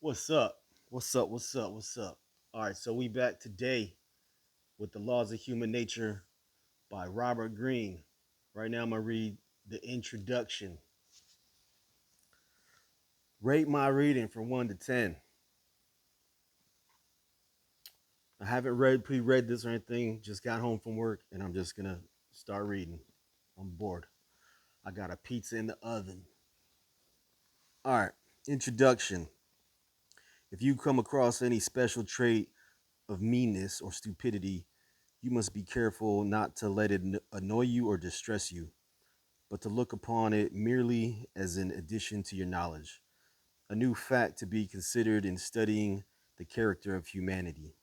What's up? What's up? What's up? What's up? All right, so we back today with The Laws of Human Nature by Robert Greene. Right now I'm going to read the introduction. Rate my reading from 1 to 10. I haven't pre-read this or anything. Just got home from work and I'm just going to start reading. I'm bored. I got a pizza in the oven. All right, introduction. If you come across any special trait of meanness or stupidity, you must be careful not to let it annoy you or distress you, but to look upon it merely as an addition to your knowledge, a new fact to be considered in studying the character of humanity.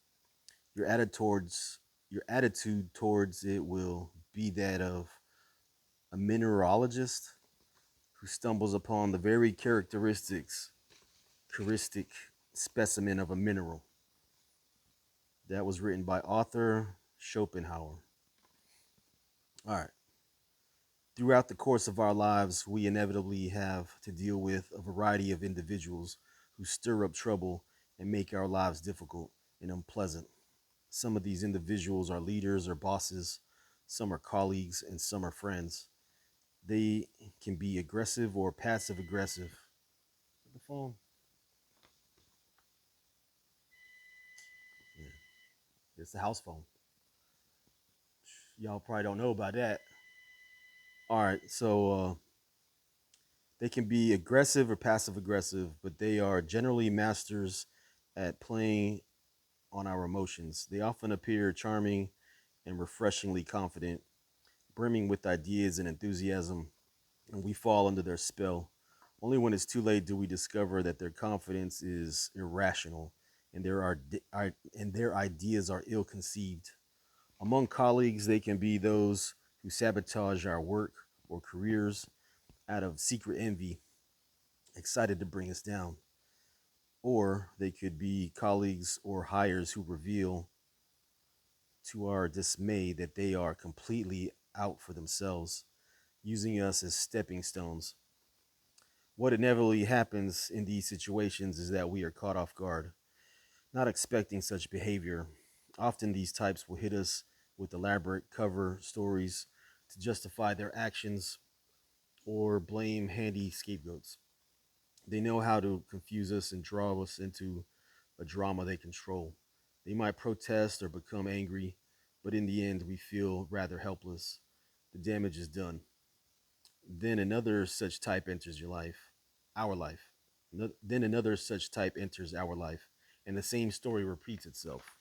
Your attitude towards your attitude towards it will be that of a mineralogist who stumbles upon the very characteristic specimen of a mineral. That was written by Arthur Schopenhauer. All right. Throughout the course of our lives, we inevitably have to deal with a variety of individuals who stir up trouble and make our lives difficult and unpleasant. Some of these individuals are leaders or bosses, some are colleagues, and some are friends. They can be aggressive or passive aggressive. The phone. Yeah, it's the house phone. Y'all probably don't know about that. All right, so they can be aggressive or passive aggressive, but they are generally masters at playing on our emotions. They often appear charming and refreshingly confident, brimming with ideas and enthusiasm, and we fall under their spell. Only when it's too late do we discover that their confidence is irrational and their ideas are ill conceived. Among colleagues, they can be those who sabotage our work or careers out of secret envy, excited to bring us down. Or they could be colleagues or hires who reveal to our dismay that they are completely out for themselves, using us as stepping stones. What inevitably happens in these situations is that we are caught off guard, not expecting such behavior. Often these types will hit us with elaborate cover stories to justify their actions or blame handy scapegoats. They know how to confuse us and draw us into a drama they control. They might protest or become angry, but in the end, we feel rather helpless. The damage is done. Then another such type enters your life, our life. Then another such type enters our life, and the same story repeats itself.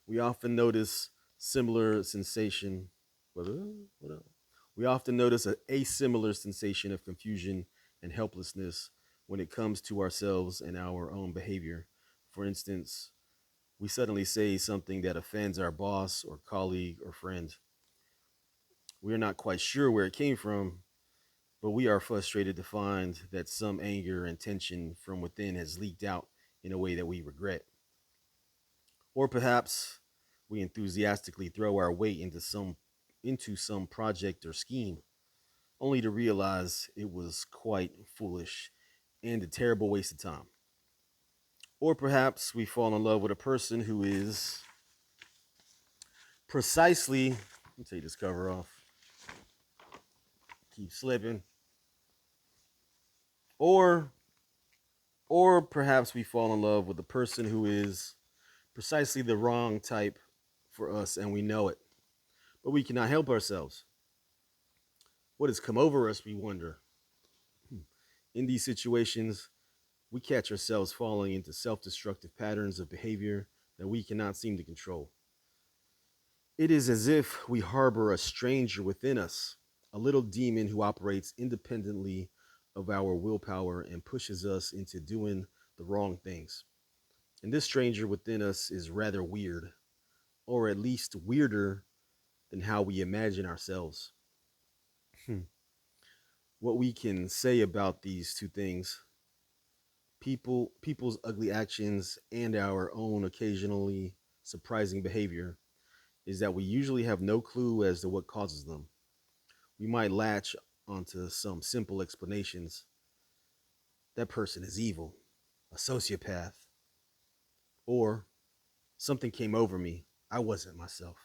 We often notice similar sensation. What else? We often notice a similar sensation of confusion and helplessness when it comes to ourselves and our own behavior. For instance, we suddenly say something that offends our boss or colleague or friend. We are not quite sure where it came from, but we are frustrated to find that some anger and tension from within has leaked out in a way that we regret. Or perhaps we enthusiastically throw our weight into some project or scheme, only to realize it was quite foolish and a terrible waste of time. Or perhaps we fall in love with a person who is precisely, let me take this cover off, keep slipping. Or or perhaps we fall in love with a person who is precisely the wrong type for us and we know it, but we cannot help ourselves. What has come over us, we wonder. In these situations, we catch ourselves falling into self destructive patterns of behavior that we cannot seem to control. It is as if we harbor a stranger within us, a little demon who operates independently of our willpower and pushes us into doing the wrong things. And this stranger within us is rather weird, or at least weirder than how we imagine ourselves. What we can say about these two things, people's ugly actions and our own occasionally surprising behavior, is that we usually have no clue as to what causes them. We might latch onto some simple explanations. That person is evil. a sociopath, or something came over me. I wasn't myself.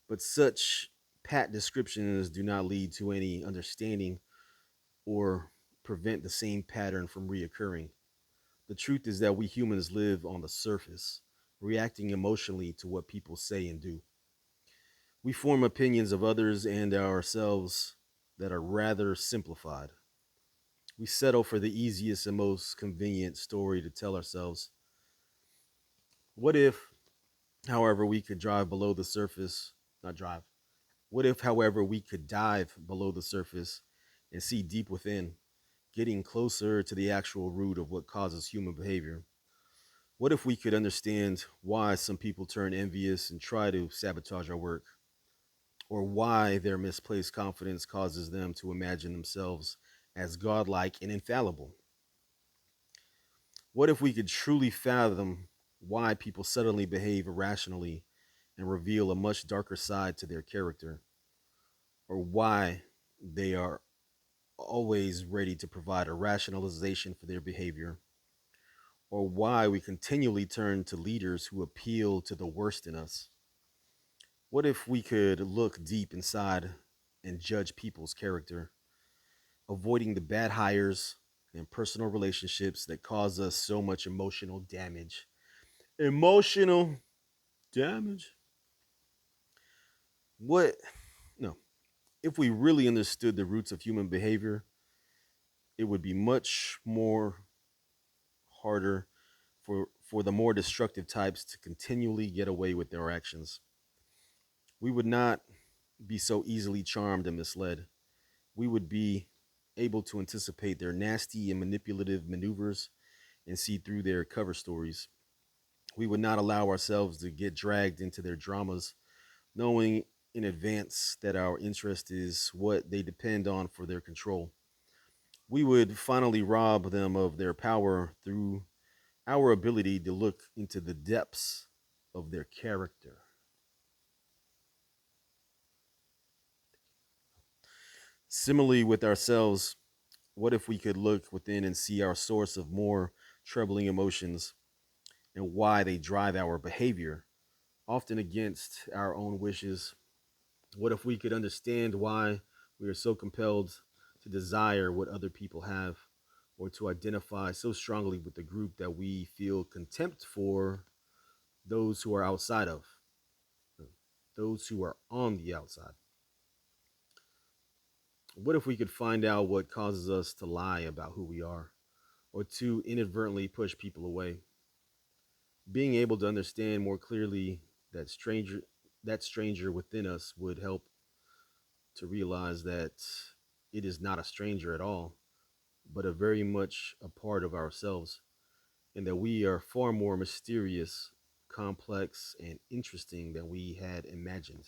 But such pat descriptions do not lead to any understanding or prevent the same pattern from reoccurring. The truth is that we humans live on the surface, reacting emotionally to what people say and do. We form opinions of others and ourselves that are rather simplified. We settle for the easiest and most convenient story to tell ourselves. What if, however, we could drive below the surface, not drive? What if, however, we could dive below the surface and see deep within, getting closer to the actual root of what causes human behavior? What if we could understand why some people turn envious and try to sabotage our work, or why their misplaced confidence causes them to imagine themselves as godlike and infallible? What if we could truly fathom why people suddenly behave irrationally and reveal a much darker side to their character, or why they are always ready to provide a rationalization for their behavior, or why we continually turn to leaders who appeal to the worst in us? What if we could look deep inside and judge people's character, avoiding the bad hires and personal relationships that cause us so much emotional damage? Emotional damage? What? No. If we really understood the roots of human behavior, it would be much more harder for the more destructive types to continually get away with their actions. We would not be so easily charmed and misled. We would be able to anticipate their nasty and manipulative maneuvers and see through their cover stories. We would not allow ourselves to get dragged into their dramas, knowing in advance that our interest is what they depend on for their control. We would finally rob them of their power through our ability to look into the depths of their character. Similarly, with ourselves, what if we could look within and see our source of more troubling emotions and why they drive our behavior, often against our own wishes? What if we could understand why we are so compelled to desire what other people have, or to identify so strongly with the group that we feel contempt for those who are outside of, those who are on the outside? What if we could find out what causes us to lie about who we are, or to inadvertently push people away? Being able to understand more clearly that stranger within us would help to realize that it is not a stranger at all, but a very much a part of ourselves, and that we are far more mysterious, complex, and interesting than we had imagined.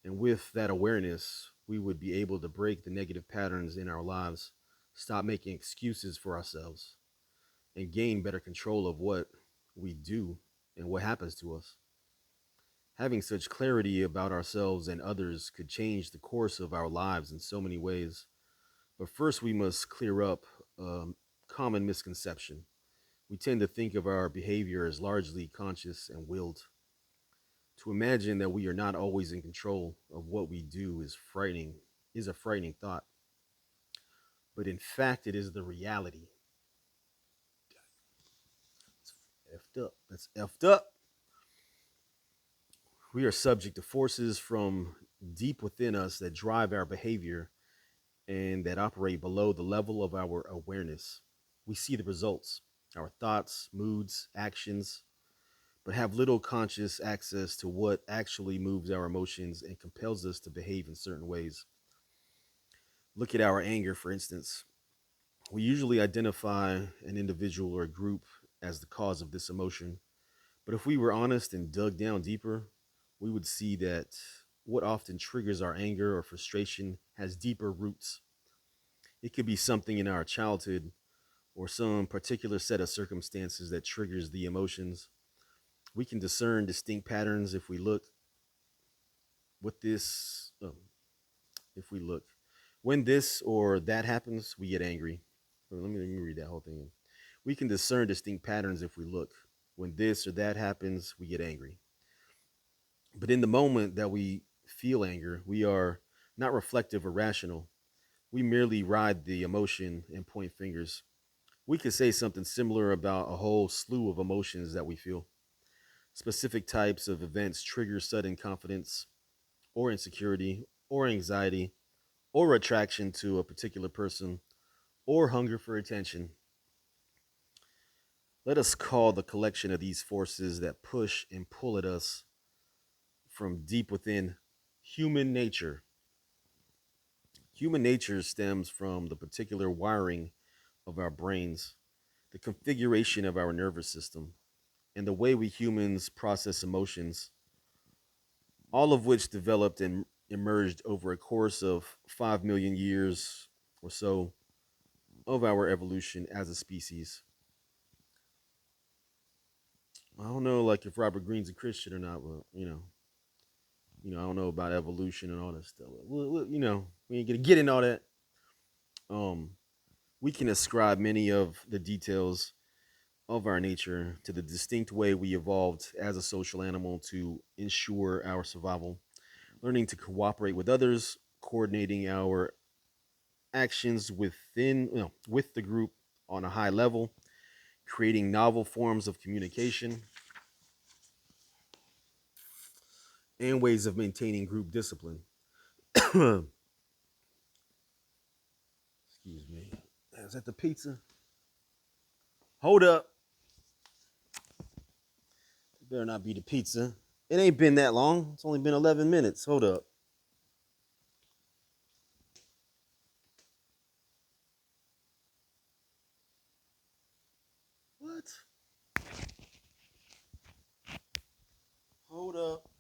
And with that awareness, we would be able to break the negative patterns in our lives, stop making excuses for ourselves, and gain better control of what we do and what happens to us. Having such clarity about ourselves and others could change the course of our lives in so many ways. But first, we must clear up a common misconception. We tend to think of our behavior as largely conscious and willed. To imagine that we are not always in control of what we do is a frightening thought. But in fact, it is the reality. It's effed up. That's effed up. We are subject to forces from deep within us that drive our behavior and that operate below the level of our awareness. We see the results, our thoughts, moods, actions, but have little conscious access to what actually moves our emotions and compels us to behave in certain ways. Look at our anger, for instance. We usually identify an individual or a group as the cause of this emotion, but if we were honest and dug down deeper, we would see that what often triggers our anger or frustration has deeper roots. It could be something in our childhood or some particular set of circumstances that triggers the emotions. We can discern distinct patterns if we look with this. If we look, when this or that happens, we get angry. Let me read that whole thing. We can discern distinct patterns if we look. When this or that happens, we get angry. But in the moment that we feel anger, we are not reflective or rational. We merely ride the emotion and point fingers. We could say something similar about a whole slew of emotions that we feel. Specific types of events trigger sudden confidence or insecurity or anxiety or attraction to a particular person or hunger for attention. Let us call the collection of these forces that push and pull at us from deep within human nature. Human nature stems from the particular wiring of our brains, the configuration of our nervous system, and the way we humans process emotions, all of which developed and emerged over a course of 5 million years or so of our evolution as a species. I don't know, like if Robert Greene's a Christian or not, but I don't know about evolution and all that stuff. We ain't gonna get in all that. Um, we can ascribe many of the details of our nature to the distinct way we evolved as a social animal to ensure our survival, learning to cooperate with others, coordinating our actions with the group on a high level, creating novel forms of communication and ways of maintaining group discipline. Excuse me. Is that the pizza? Hold up. It better not be the pizza. It ain't been that long. It's only been 11 minutes. Hold up. What? Hold up.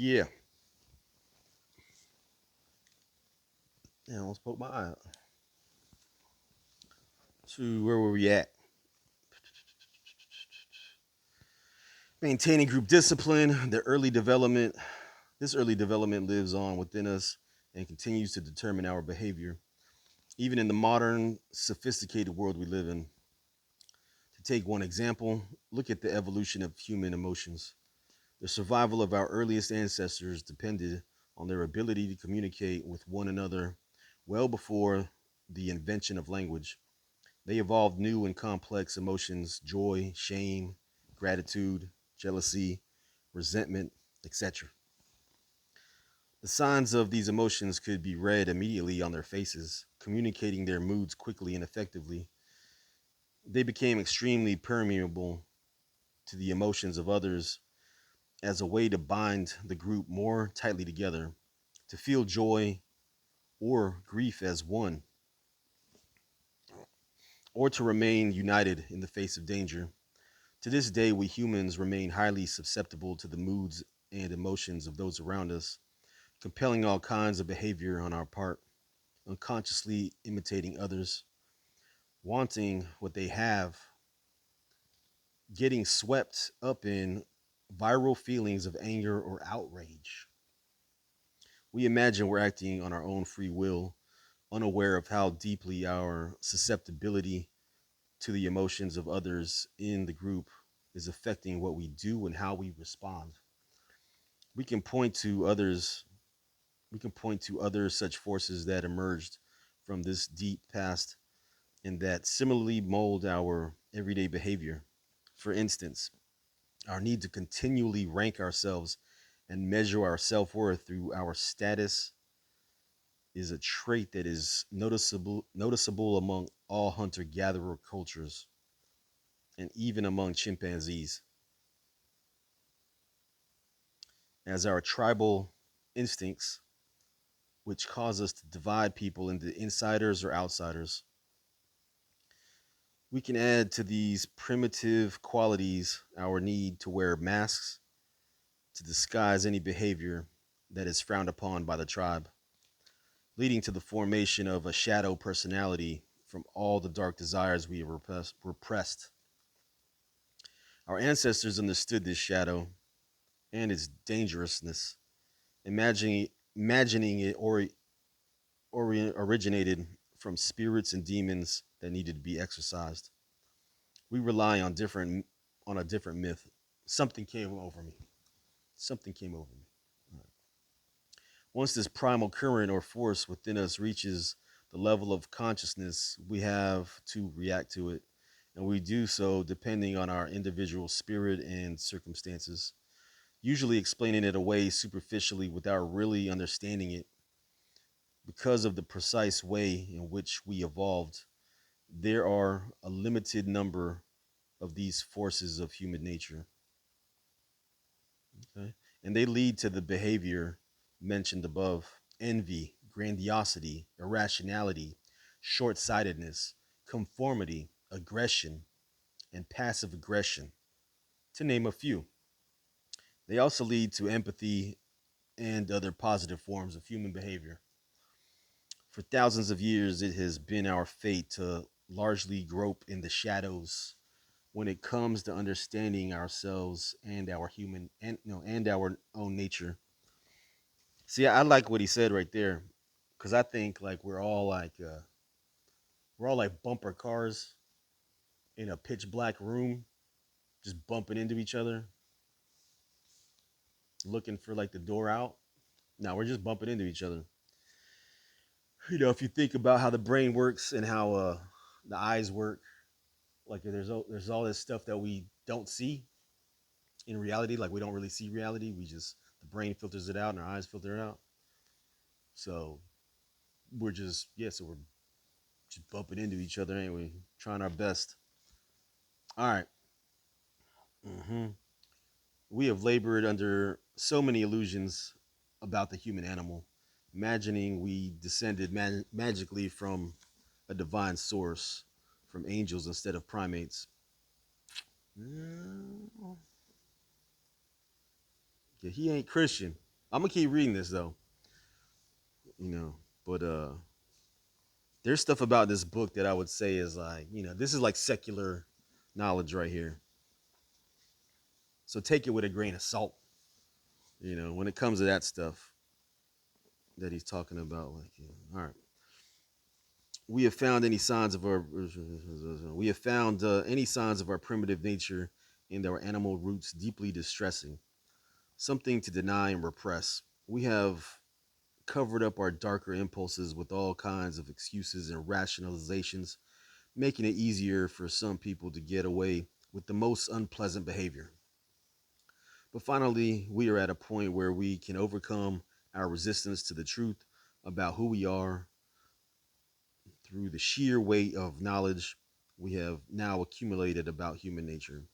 Yeah. Yeah, I almost poked my eye out. To where were we at? Maintaining group discipline, the early development. This early development lives on within us and continues to determine our behavior, even in the modern, sophisticated world we live in. To take one example, look at the evolution of human emotions. The survival of our earliest ancestors depended on their ability to communicate with one another well before the invention of language. They evolved new and complex emotions: joy, shame, gratitude, jealousy, resentment, etc. The signs of these emotions could be read immediately on their faces, communicating their moods quickly and effectively. They became extremely permeable to the emotions of others as a way to bind the group more tightly together, to feel joy or grief as one, or to remain united in the face of danger. To this day, we humans remain highly susceptible to the moods and emotions of those around us, compelling all kinds of behavior on our part, unconsciously imitating others, wanting what they have, getting swept up in viral feelings of anger or outrage. We imagine we're acting on our own free will, unaware of how deeply our susceptibility to the emotions of others in the group is affecting what we do and how we respond. We can point to others We can point to other such forces that emerged from this deep past and that similarly mold our everyday behavior. For instance, our need to continually rank ourselves and measure our self worth through our status is a trait that is noticeable among all hunter gatherer cultures and even among chimpanzees, as our tribal instincts, which cause us to divide people into insiders or outsiders. We can add to these primitive qualities our need to wear masks to disguise any behavior that is frowned upon by the tribe, leading to the formation of a shadow personality from all the dark desires we have repressed. Our ancestors understood this shadow and its dangerousness, imagining it originated from spirits and demons that needed to be exorcised. We rely on a different myth. Something came over me. Something came over me. All right. Once this primal current or force within us reaches the level of consciousness, we have to react to it. And we do so depending on our individual spirit and circumstances, usually explaining it away superficially without really understanding it. Because of the precise way in which we evolved, there are a limited number of these forces of human nature. Okay? And they lead to the behavior mentioned above: envy, grandiosity, irrationality, short sightedness, conformity, aggression, and passive aggression, to name a few. They also lead to empathy and other positive forms of human behavior. For thousands of years, it has been our fate to largely grope in the shadows when it comes to understanding ourselves and our human and and our own nature. See, I like what he said right there, because I think like we're all like bumper cars in a pitch black room, just bumping into each other, looking for like the door out. Now we're just bumping into each other. If you think about how the brain works and how the eyes work, like there's all this stuff that we don't see in reality. Like we don't really see reality. We just the brain filters it out and our eyes filter it out. So we're just so we're just bumping into each other, ain't we? Trying our best. All right. Mm-hmm. We have labored under so many illusions about the human animal, imagining we descended magically from a divine source, from angels instead of primates. Mm, yeah, he ain't Christian. I'm gonna keep reading this though, you know. But there's stuff about this book that I would say is like, this is like secular knowledge right here. So take it with a grain of salt, when it comes to that stuff that he's talking about. Like, all right, we have found any signs of our we have found any signs of our primitive nature and our animal roots deeply distressing, something to deny and repress. We have covered up our darker impulses with all kinds of excuses and rationalizations, making it easier for some people to get away with the most unpleasant behavior. But finally, we are at a point where we can overcome our resistance to the truth about who we are through the sheer weight of knowledge we have now accumulated about human nature.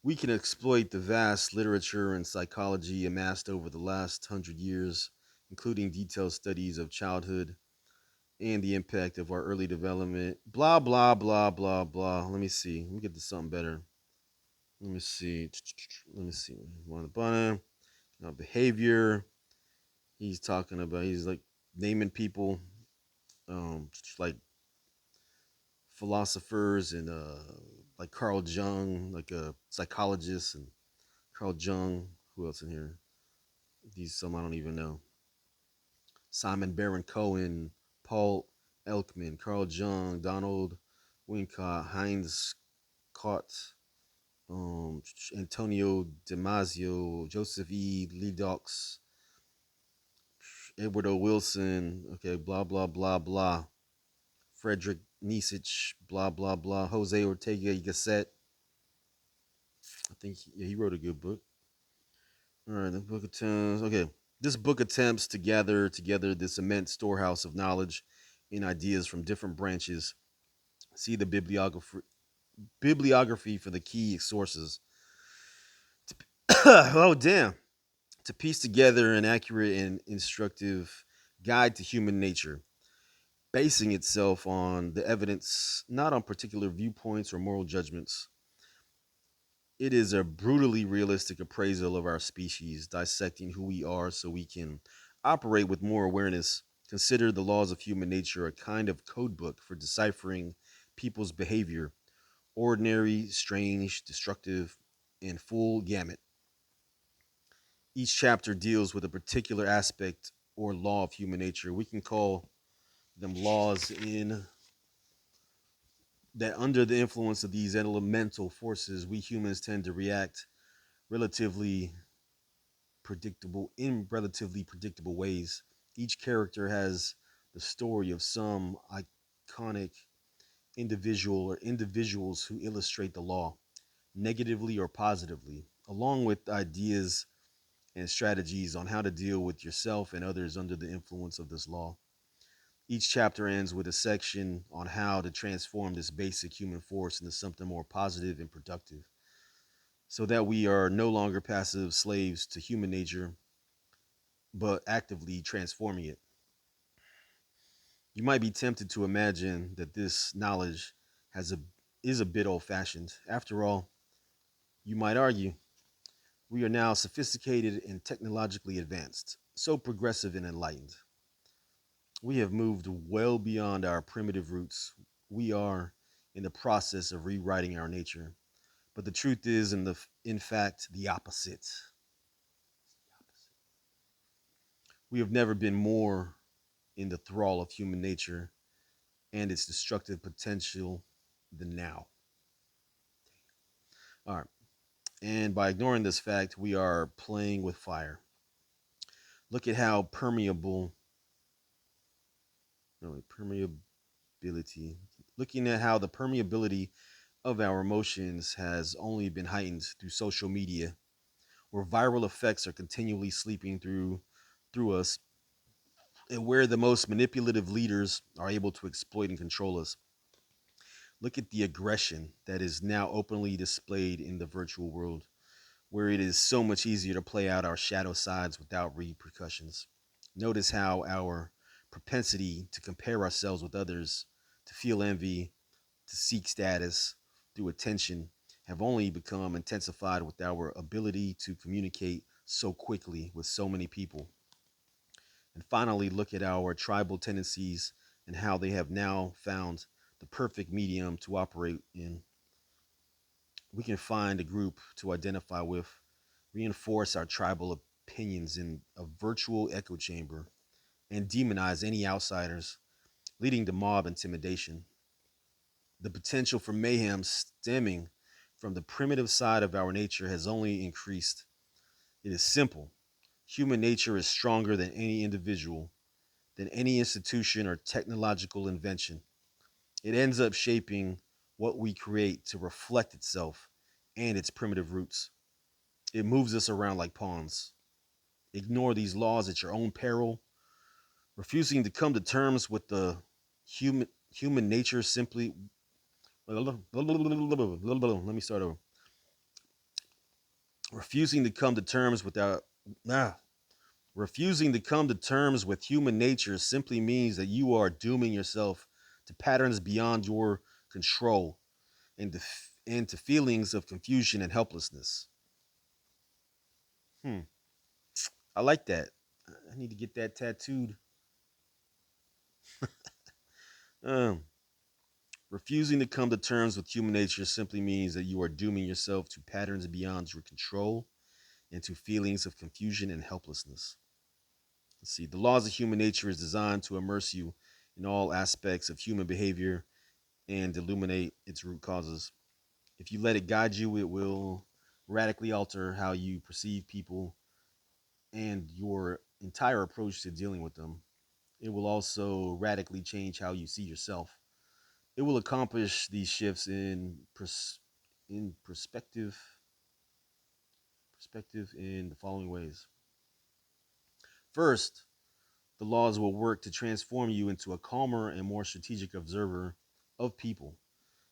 We can exploit the vast literature and psychology amassed over the last 100 years, including detailed studies of childhood and the impact of our early development. Blah, blah, blah, blah, blah. Let me see. Let me get to something better. Let me see. Let me see. On the bottom, behavior. He's like naming people, like philosophers and like Carl Jung, like a psychologist, and Carl Jung. Who else in here? These some I don't even know. Simon Baron Cohen, Paul Elkman, Carl Jung, Donald Wincott, Heinz Kott, Antonio Damasio, Joseph E. Ledoux, Edward O. Wilson, okay, blah, blah, blah, blah. Frederick Nietzsche, blah, blah, blah. Jose Ortega y Gasset. I think yeah, he wrote a good book. All right, the book attempts. Okay, this book attempts to gather together this immense storehouse of knowledge and ideas from different branches. See the bibliography for the key sources. Oh, damn. To piece together an accurate and instructive guide to human nature, basing itself on the evidence, not on particular viewpoints or moral judgments. It is a brutally realistic appraisal of our species, dissecting who we are so we can operate with more awareness. Consider the laws of human nature a kind of code book for deciphering people's behavior, ordinary, strange, destructive, and full gamut. Each chapter deals with a particular aspect or law of human nature. We can call them laws in that under the influence of these elemental forces, we humans tend to react relatively relatively predictable ways. Each character has the story of some iconic individual or individuals who illustrate the law, negatively or positively, along with ideas and strategies on how to deal with yourself and others under the influence of this law. Each chapter ends with a section on how to transform this basic human force into something more positive and productive so that we are no longer passive slaves to human nature, but actively transforming it. You might be tempted to imagine that this knowledge has a is a bit old-fashioned. After all, you might argue, we are now sophisticated and technologically advanced, so progressive and enlightened. We have moved well beyond our primitive roots. We are in the process of rewriting our nature. But the truth is, in fact, the opposite. We have never been more in the thrall of human nature and its destructive potential than now. All right. And by ignoring this fact, we are playing with fire. Look at how permeable, no, wait, permeability, looking at how the permeability of our emotions has only been heightened through social media, where viral effects are continually sleeping through us, and where the most manipulative leaders are able to exploit and control us. Look at the aggression that is now openly displayed in the virtual world, where it is so much easier to play out our shadow sides without repercussions. Notice how our propensity to compare ourselves with others, to feel envy, to seek status through attention have only become intensified with our ability to communicate so quickly with so many people. And finally, look at our tribal tendencies and how they have now found the perfect medium to operate in. We can find a group to identify with, reinforce our tribal opinions in a virtual echo chamber, and demonize any outsiders, leading to mob intimidation. The potential for mayhem stemming from the primitive side of our nature has only increased. It is simple. Human nature is stronger than any individual, than any institution or technological invention. It ends up shaping what we create to reflect itself and its primitive roots. It moves us around like pawns. Ignore these laws at your own peril, refusing to come to terms with the human nature simply. Let me start over. Refusing to come to terms without ah, Refusing to come to terms with human nature simply means that you are dooming yourself to patterns beyond your control and to feelings of confusion and helplessness. Hmm. I like that. I need to get that tattooed. Um, Refusing to come to terms with human nature simply means that you are dooming yourself to patterns beyond your control and to feelings of confusion and helplessness. Let's see. The laws of human nature is designed to immerse you in all aspects of human behavior and illuminate its root causes. If you let it guide you, it will radically alter how you perceive people and your entire approach to dealing with them. It will also radically change how you see yourself. It will accomplish these shifts in perspective in the following ways. First, the laws will work to transform you into a calmer and more strategic observer of people,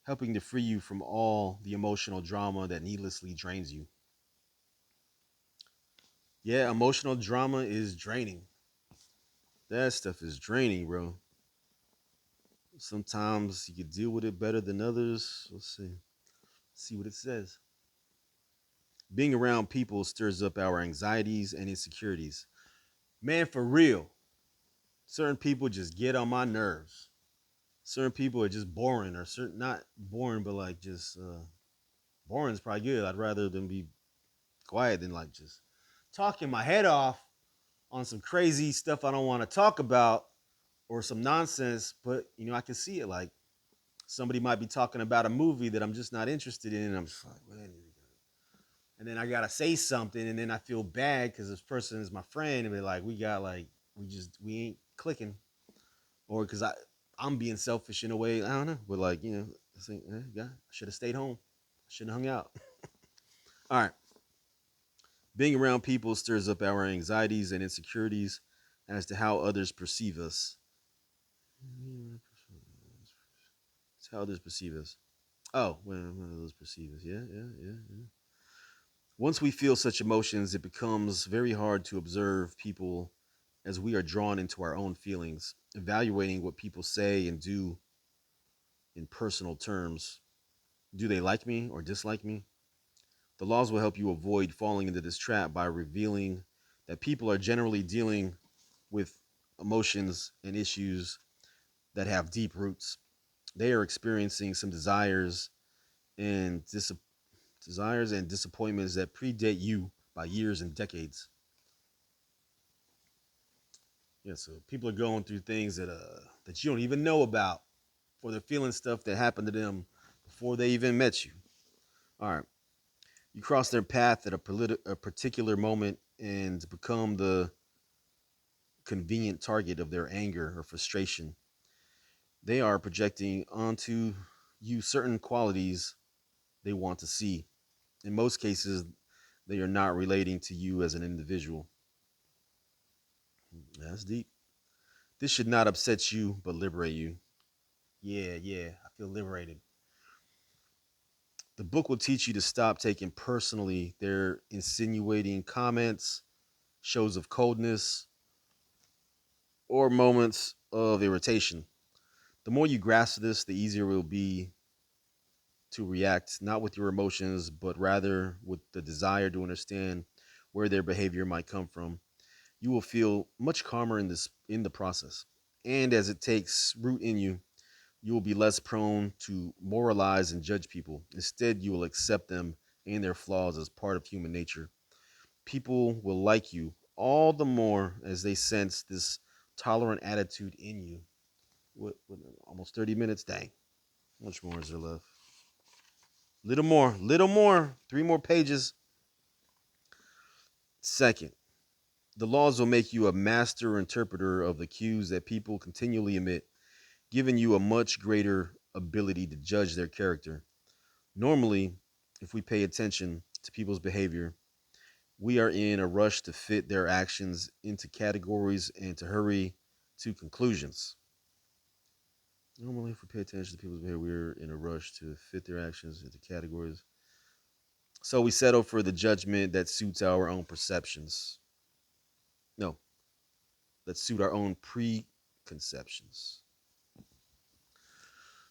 helping to free you from all the emotional drama that needlessly drains you. Yeah, emotional drama is draining. That stuff is draining, bro. Sometimes you can deal with it better than others. Let's see. See what it says. Being around people stirs up our anxieties and insecurities. Man, for real. Certain people just get on my nerves. Certain people are just boring, or certain not boring, but like just boring is probably good. I'd rather them be quiet than like just talking my head off on some crazy stuff I don't want to talk about or some nonsense. But I can see it like somebody might be talking about a movie that I'm just not interested in, and I'm just like, well, and then I gotta say something, and then I feel bad because this person is my friend, and be like, we ain't clicking, or because I'm being selfish in a way. I don't know, but like I think, yeah, I should have stayed home. I shouldn't have hung out. All right, being around people stirs up our anxieties and insecurities as to how others perceive us. It's how others perceive us. Oh, when others perceive us. Yeah, yeah, yeah, yeah. Once we feel such emotions, it becomes very hard to observe people as we are drawn into our own feelings, evaluating what people say and do in personal terms. Do they like me or dislike me? The laws will help you avoid falling into this trap by revealing that people are generally dealing with emotions and issues that have deep roots. They are experiencing some and dis- desires and disappointments that predate you by years and decades. Yeah, so people are going through things that you don't even know about, or they're feeling stuff that happened to them before they even met you. All right, you cross their path at a particular moment and become the convenient target of their anger or frustration. They are projecting onto you certain qualities they want to see. In most cases, they are not relating to you as an individual. That's deep. This should not upset you, but liberate you. Yeah, yeah, I feel liberated. The book will teach you to stop taking personally their insinuating comments, shows of coldness, or moments of irritation. The more you grasp this, the easier it will be to react, not with your emotions, but rather with the desire to understand where their behavior might come from. You will feel much calmer in the process. And as it takes root in you, you will be less prone to moralize and judge people. Instead, you will accept them and their flaws as part of human nature. People will like you all the more as they sense this tolerant attitude in you. What almost 30 minutes? Dang. How much more is there left? Little more. Three more pages. Second, the laws will make you a master interpreter of the cues that people continually emit, giving you a much greater ability to judge their character. Normally, if we pay attention to people's behavior, we are in a rush to fit their actions into categories and to hurry to conclusions. Normally, if we pay attention to people's behavior, we're in a rush to fit their actions into categories. So we settle for the judgment that suits our own perceptions. No, that suit our own preconceptions.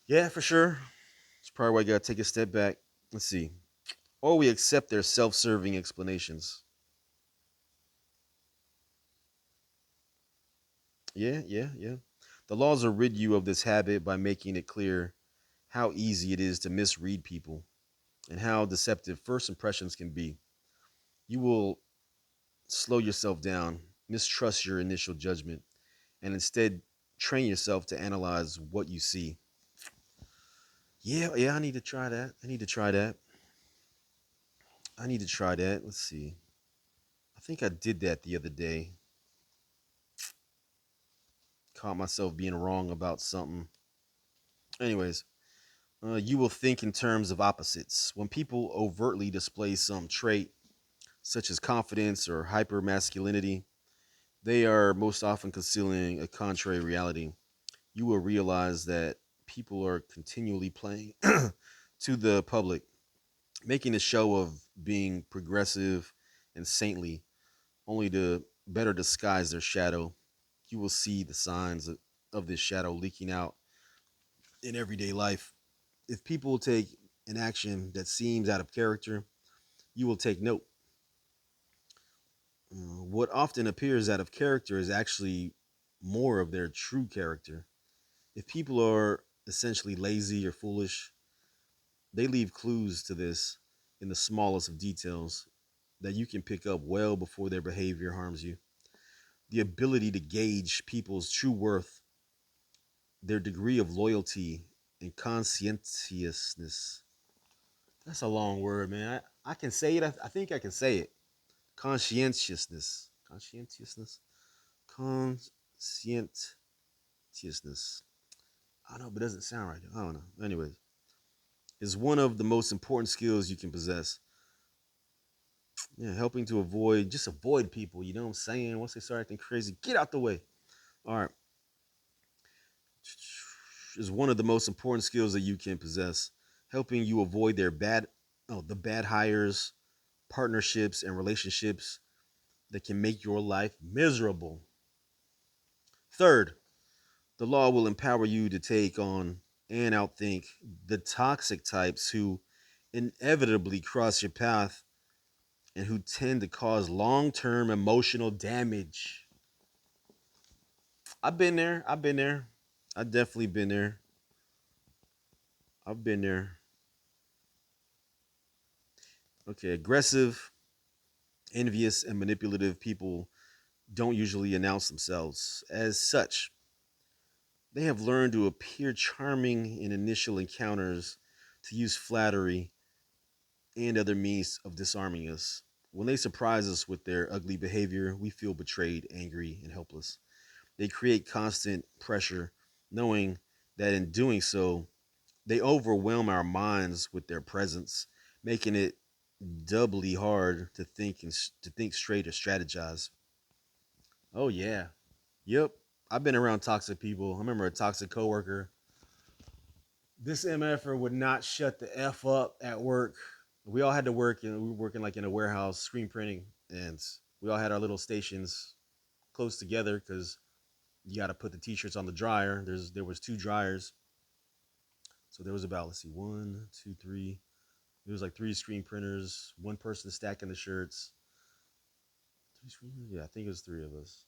Yeah, for sure. It's probably why I gotta take a step back. Let's see. Or we accept their self serving explanations. Yeah, yeah, yeah. The laws will rid you of this habit by making it clear how easy it is to misread people and how deceptive first impressions can be. You will slow yourself down, mistrust your initial judgment, and instead train yourself to analyze what you see. Yeah, yeah, I need to try that. I need to try that. I need to try that. Let's see. I think I did that the other day. caught myself being wrong about something. Anyways, you will think in terms of opposites. When people overtly display some trait, such as confidence or hyper masculinity, they are most often concealing a contrary reality. You will realize that people are continually playing to the public, making a show of being progressive and saintly, only to better disguise their shadow. You will see the signs of this shadow leaking out in everyday life. If people take an action that seems out of character, you will take note. What often appears out of character is actually more of their true character. If people are essentially lazy or foolish, they leave clues to this in the smallest of details that you can pick up well before their behavior harms you. The ability to gauge people's true worth, their degree of loyalty, and conscientiousness. That's a long word, man. I can say it. I think I can say it. Conscientiousness. Conscientiousness. Conscientiousness. I don't know, but it doesn't sound right. I don't know. Anyways, is one of the most important skills you can possess. Yeah, helping to avoid people. You know what I'm saying? Once they start acting crazy, get out the way. All right, is one of the most important skills that you can possess. Helping you avoid the bad hires, partnerships, and relationships that can make your life miserable. Third, the law will empower you to take on and outthink the toxic types who inevitably cross your path and who tend to cause long term emotional damage. I've been there. I've been there. I've definitely been there. I've been there. Okay, aggressive, envious, and manipulative people don't usually announce themselves as such. They have learned to appear charming in initial encounters, to use flattery and other means of disarming us. When they surprise us with their ugly behavior, we feel betrayed, angry, and helpless. They create constant pressure, knowing that in doing so, they overwhelm our minds with their presence, making it doubly hard to think straight or strategize. Oh yeah, yep. I've been around toxic people. I remember a toxic coworker. This MFer would not shut the f up at work. We all had to work, and we were working like in a warehouse, screen printing, and we all had our little stations close together because you got to put the t-shirts on the dryer. There was two dryers, so there was about, let's see, one, two, three. There was like three screen printers, one person stacking the shirts. Three screen printers? Yeah, I think it was three of us.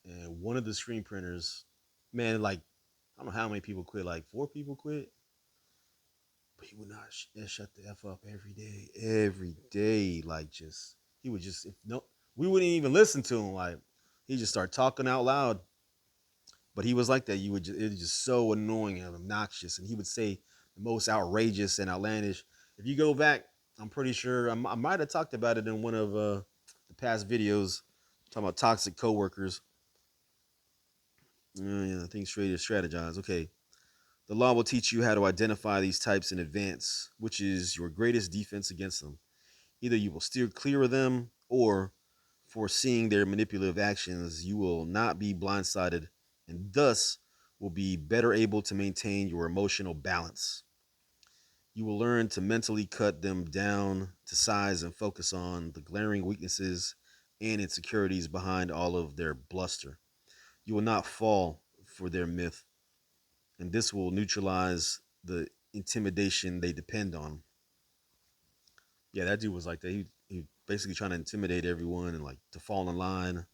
And one of the screen printers, man, like I don't know how many people quit. Like four people quit, but he would not shut the f up every day. Like just he would just if no, we wouldn't even listen to him. Like he just start talking out loud. But he was like that. It was just so annoying and obnoxious, and he would say the most outrageous and outlandish. If you go back, I'm pretty sure I might have talked about it in one of the past videos, talking about toxic coworkers. Yeah, I think straight to strategize. Okay, the law will teach you how to identify these types in advance, which is your greatest defense against them. Either you will steer clear of them, or foreseeing their manipulative actions, you will not be blindsided and thus will be better able to maintain your emotional balance. You will learn to mentally cut them down to size and focus on the glaring weaknesses and insecurities behind all of their bluster. You will not fall for their myth, and this will neutralize the intimidation they depend on. Yeah, that dude was like that. He basically trying to intimidate everyone and like to fall in line.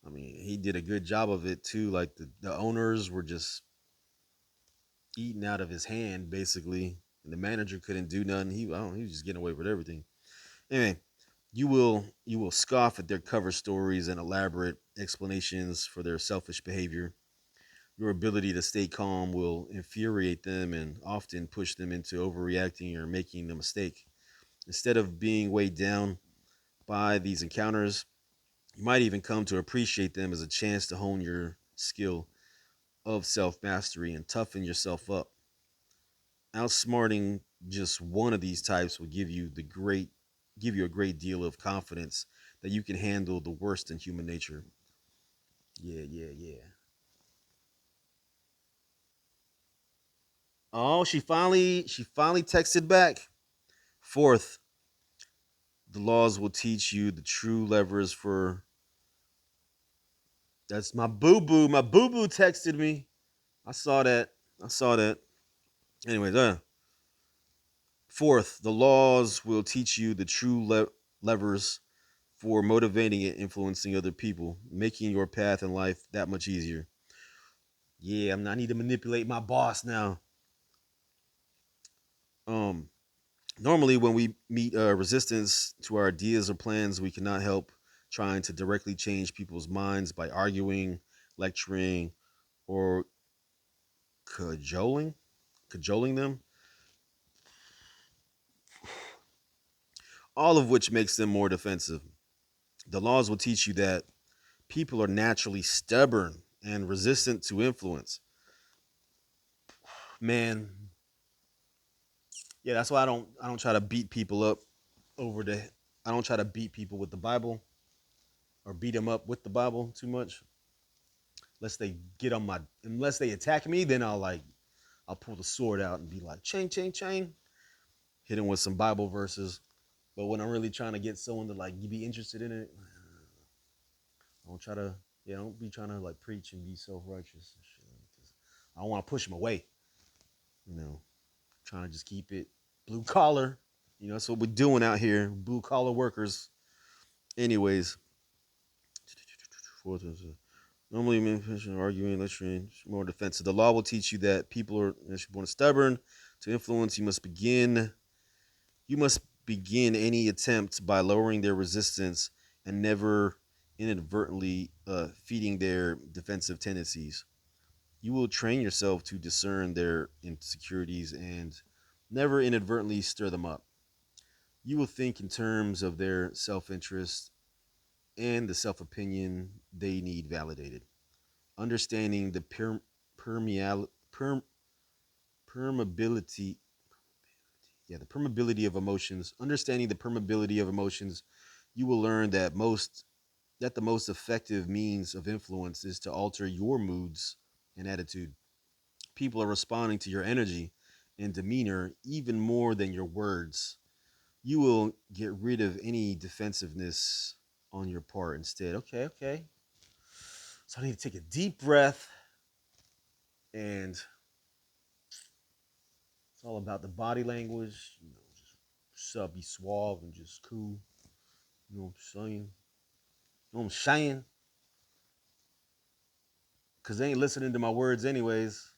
I mean, he did a good job of it too. Like the owners were just eating out of his hand basically, and the manager couldn't do nothing. He was just getting away with everything. Anyway, you will scoff at their cover stories and elaborate explanations for their selfish behavior. Your ability to stay calm will infuriate them and often push them into overreacting or making a mistake. Instead of being weighed down by these encounters, you might even come to appreciate them as a chance to hone your skill. of self mastery and toughen yourself up. Outsmarting just one of these types will give you a great deal of confidence that you can handle the worst in human nature. Yeah, yeah, yeah. Oh, she finally texted back. Fourth, the laws will teach you the true levers for that's my boo boo. My boo boo texted me. I saw that. I saw that. Anyways, fourth, the laws will teach you the true levers for motivating and influencing other people, making your path in life that much easier. Yeah, I need to manipulate my boss now. Um, Normally when we meet resistance to our ideas or plans, we cannot help trying to directly change people's minds by arguing, lecturing, or cajoling, cajoling them. All of which makes them more defensive. The laws will teach you that people are naturally stubborn and resistant to influence. Man, yeah, that's why I don't try to beat people up over the I don't try to beat people with the Bible or beat them up with the Bible too much. Unless they attack me, then I'll pull the sword out and be like chain, chain, chain, hit them with some Bible verses. But when I'm really trying to get someone to like be interested in it, I don't try to yeah, I don't be trying to like preach and be self righteous and shit. I don't want to push them away, you know. Trying to just keep it blue collar. That's what we're doing out here, blue collar workers. Anyways, normally men arguing, lecturing, more defensive. The law will teach you that people are born stubborn. To influence, you must begin any attempt by lowering their resistance and never inadvertently feeding their defensive tendencies. You will train yourself to discern their insecurities and never inadvertently stir them up. You will think in terms of their self interest and the self opinion they need validated. Understanding the permeability, the permeability of emotions. Understanding the permeability of emotions, you will learn that the most effective means of influence is to alter your moods and attitude. People are responding to your energy and demeanor even more than your words. You will get rid of any defensiveness on your part instead. Okay, okay. So I need to take a deep breath, and it's all about the body language. Just be suave and just cool. You know what I'm saying? You know what I'm saying? Because they ain't listening to my words anyways.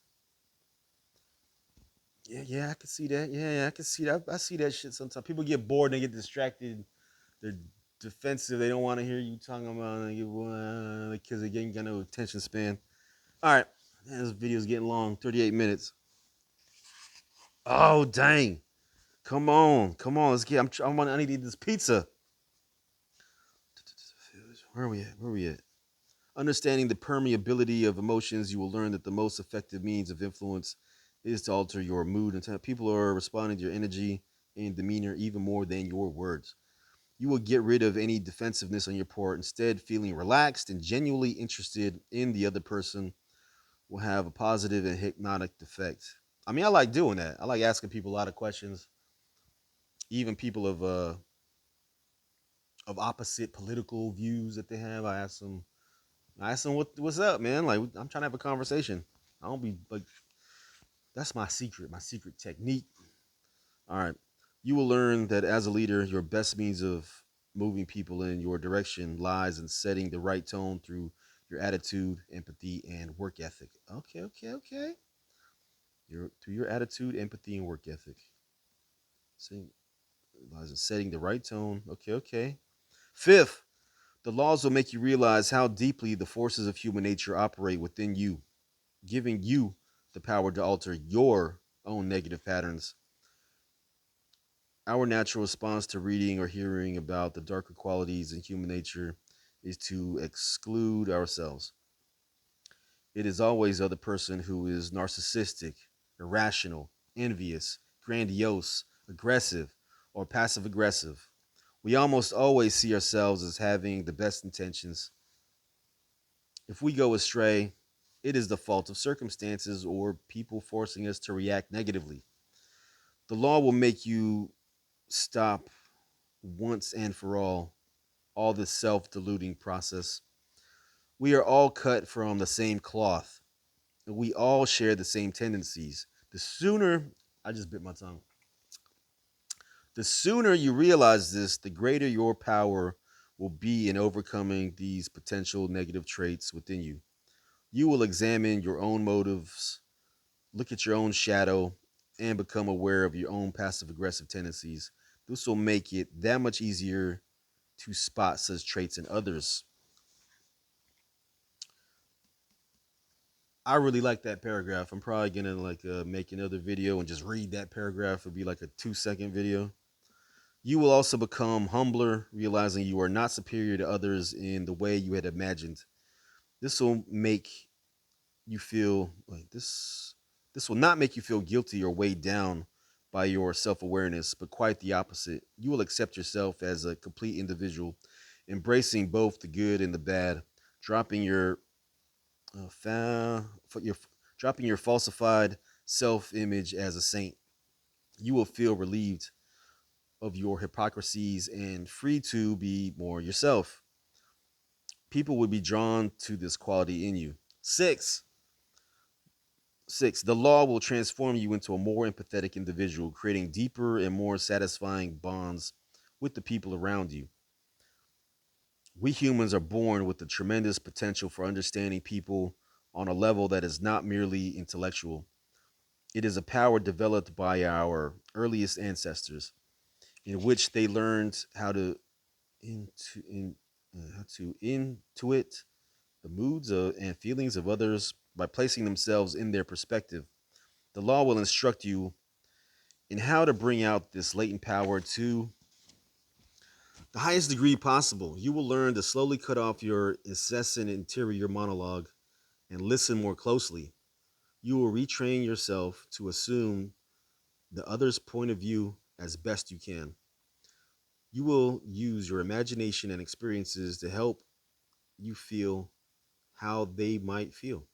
Yeah, yeah, I can see that. Yeah, yeah, I can see that. I see that shit sometimes. People get bored and they get distracted. They're defensive. They don't want to hear you talking about because they ain't got no attention span. All right. Man, this video's getting long. 38 minutes. Oh, dang. Come on. Come on. Let's get I need to eat this pizza. Where are we at? Where are we at? Understanding the permeability of emotions, you will learn that the most effective means of influence is to alter your mood and people are responding to your energy and demeanor even more than your words. You will get rid of any defensiveness on your part, instead feeling relaxed and genuinely interested in the other person will have a positive and hypnotic effect. I mean, I like doing that. I like asking people a lot of questions, even people of opposite political views that they have. I ask them what's up, man. Like I'm trying to have a conversation. I don't be like that's my secret technique. All right. You will learn that as a leader, your best means of moving people in your direction lies in setting the right tone through your attitude, empathy, and work ethic. Okay, okay, okay. Through your attitude, empathy, and work ethic. See, lies in setting the right tone. Okay, okay. Fifth, the laws will make you realize how deeply the forces of human nature operate within you, giving you the power to alter your own negative patterns. Our natural response to reading or hearing about the darker qualities in human nature is to exclude ourselves. It is always the other person who is narcissistic, irrational, envious, grandiose, aggressive, or passive aggressive. We almost always see ourselves as having the best intentions. If we go astray, it is the fault of circumstances or people forcing us to react negatively. The law will make you stop once and for all this self deluding process. We are all cut from the same cloth. We all share the same tendencies. The sooner, I just bit my tongue. The sooner you realize this, the greater your power will be in overcoming these potential negative traits within you. You will examine your own motives, look at your own shadow, and become aware of your own passive aggressive tendencies. This will make it that much easier to spot such traits in others. I really like that paragraph. I'm probably gonna make another video and just read that paragraph. It'll be like a 2 second video. You will also become humbler, realizing you are not superior to others in the way you had imagined. This will make you feel like this will not make you feel guilty or weighed down by your self-awareness, but quite the opposite. You will accept yourself as a complete individual, embracing both the good and the bad, dropping your uh, fa- your dropping your falsified self-image as a saint. You will feel relieved of your hypocrisies and free to be more yourself. People will be drawn to this quality in you. Six, the law will transform you into a more empathetic individual, creating deeper and more satisfying bonds with the people around you. We humans are born with the tremendous potential for understanding people on a level that is not merely intellectual. It is a power developed by our earliest ancestors, in which they learned how to intuit the moods and feelings of others by placing themselves in their perspective. The law will instruct you in how to bring out this latent power to the highest degree possible. You will learn to slowly cut off your incessant interior monologue and listen more closely. You will retrain yourself to assume the other's point of view as best you can. You will use your imagination and experiences to help you feel how they might feel.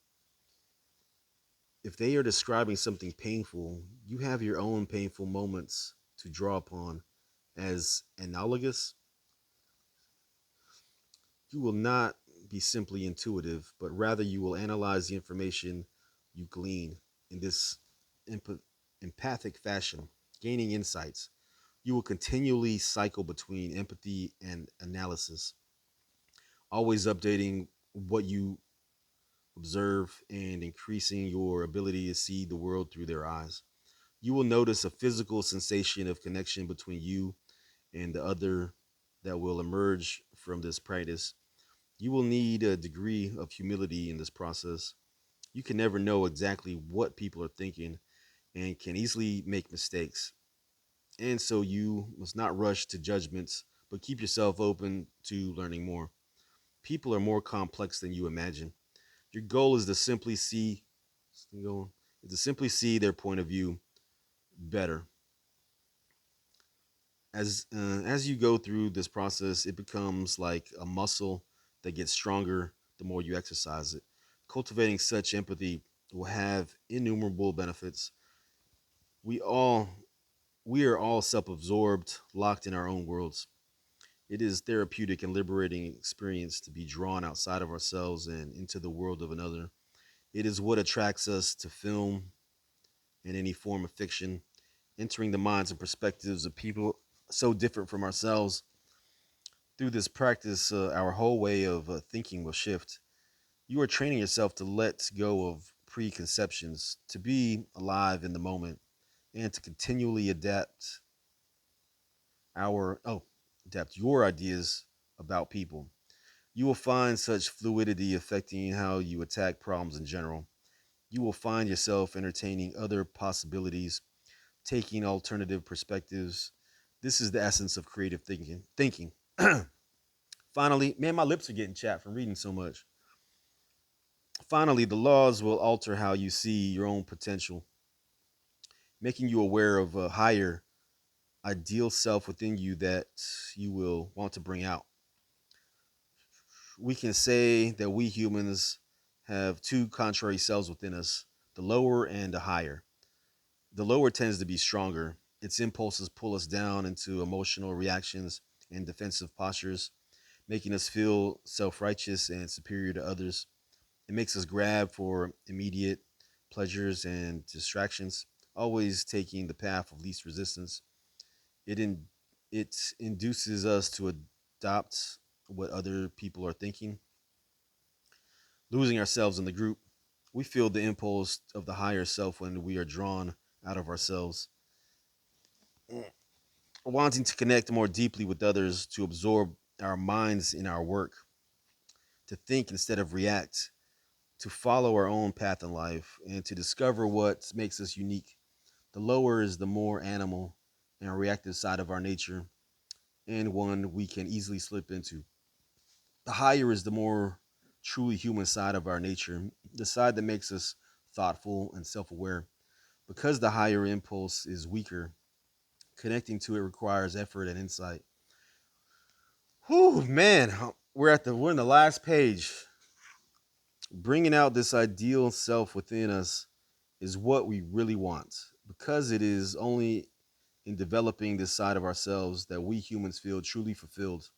If they are describing something painful, you have your own painful moments to draw upon as analogous. You will not be simply intuitive, but rather you will analyze the information you glean in this empath- empathic fashion, gaining insights. You will continually cycle between empathy and analysis, always updating what you observe and increasing your ability to see the world through their eyes. You will notice a physical sensation of connection between you and the other that will emerge from this practice. You will need a degree of humility in this process. You can never know exactly what people are thinking and can easily make mistakes. And so you must not rush to judgments, but keep yourself open to learning more. People are more complex than you imagine. Your goal is to simply see their point of view better. As you go through this process, it becomes like a muscle that gets stronger the more you exercise it. Cultivating such empathy will have innumerable benefits. We all we are all self-absorbed, locked in our own worlds. It is therapeutic and liberating experience to be drawn outside of ourselves and into the world of another. It is what attracts us to film and any form of fiction, entering the minds and perspectives of people so different from ourselves. Through this practice, our whole way of thinking will shift. You are training yourself to let go of preconceptions, to be alive in the moment, and to continually our oh, adapt your ideas about people. You will find such fluidity affecting how you attack problems in general. You will find yourself entertaining other possibilities, taking alternative perspectives. This is the essence of creative thinking. Finally, man, my lips are getting chapped from reading so much. Finally, the laws will alter how you see your own potential, making you aware of a higher, ideal self within you that you will want to bring out. We can say that we humans have two contrary selves within us, the lower and the higher. The lower tends to be stronger. Its impulses pull us down into emotional reactions and defensive postures, making us feel self righteous and superior to others. It makes us grab for immediate pleasures and distractions, always taking the path of least resistance. It in, it induces us to adopt what other people are thinking, losing ourselves in the group. We feel the impulse of the higher self when we are drawn out of ourselves, wanting to connect more deeply with others, to absorb our minds in our work, to think instead of react, to follow our own path in life, and to discover what makes us unique. The lower is the more animal and reactive side of our nature, and one we can easily slip into. The higher is the more truly human side of our nature, the side that makes us thoughtful and self aware. Because the higher impulse is weaker, connecting to it requires effort and insight. Whew, man, we're in the last page. Bringing out this ideal self within us is what we really want, because it is only in developing this side of ourselves that we humans feel truly fulfilled.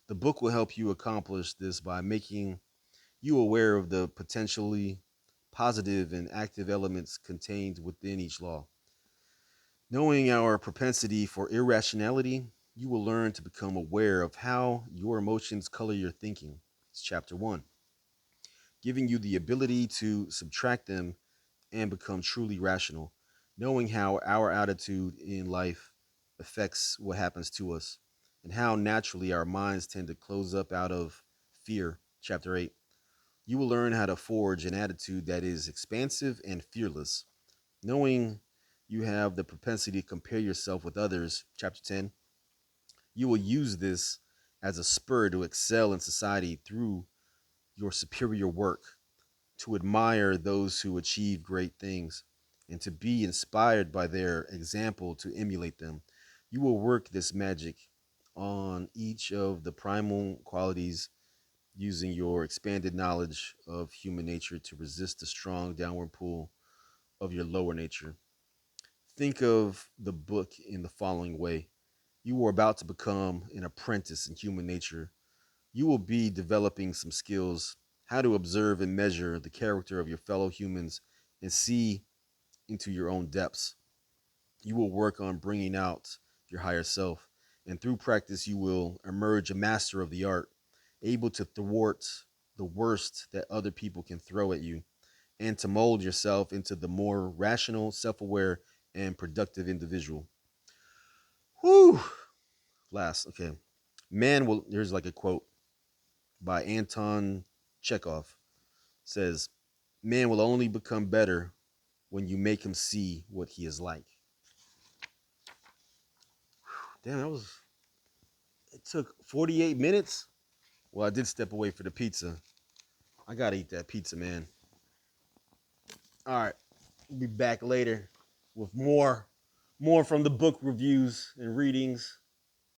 The book will help you accomplish this by making you aware of the potentially positive and active elements contained within each law. Knowing our propensity for irrationality, you will learn to become aware of how your emotions color your thinking. It's chapter 1, giving you the ability to subtract them and become truly rational, knowing how our attitude in life affects what happens to us, and how naturally our minds tend to close up out of fear. Chapter 8. You will learn how to forge an attitude that is expansive and fearless, knowing you have the propensity to compare yourself with others. Chapter 10. You will use this as a spur to excel in society through your superior work, to admire those who achieve great things, and to be inspired by their example to emulate them. You will work this magic on each of the primal qualities using your expanded knowledge of human nature to resist the strong downward pull of your lower nature. Think of the book in the following way: you are about to become an apprentice in human nature. You will be developing some skills: how to observe and measure the character of your fellow humans and see into your own depths. You will work on bringing out your higher self, and through practice, you will emerge a master of the art, able to thwart the worst that other people can throw at you, and to mold yourself into the more rational, self aware, and productive individual. Whew! Last, okay. Man will, here's like a quote by Anton Chekhov, says, "Man will only become better when you make him see what he is like." Damn, it took 48 minutes. Well, I did step away for the pizza. I gotta eat that pizza, man. All right, we'll be back later with more from the book reviews and readings.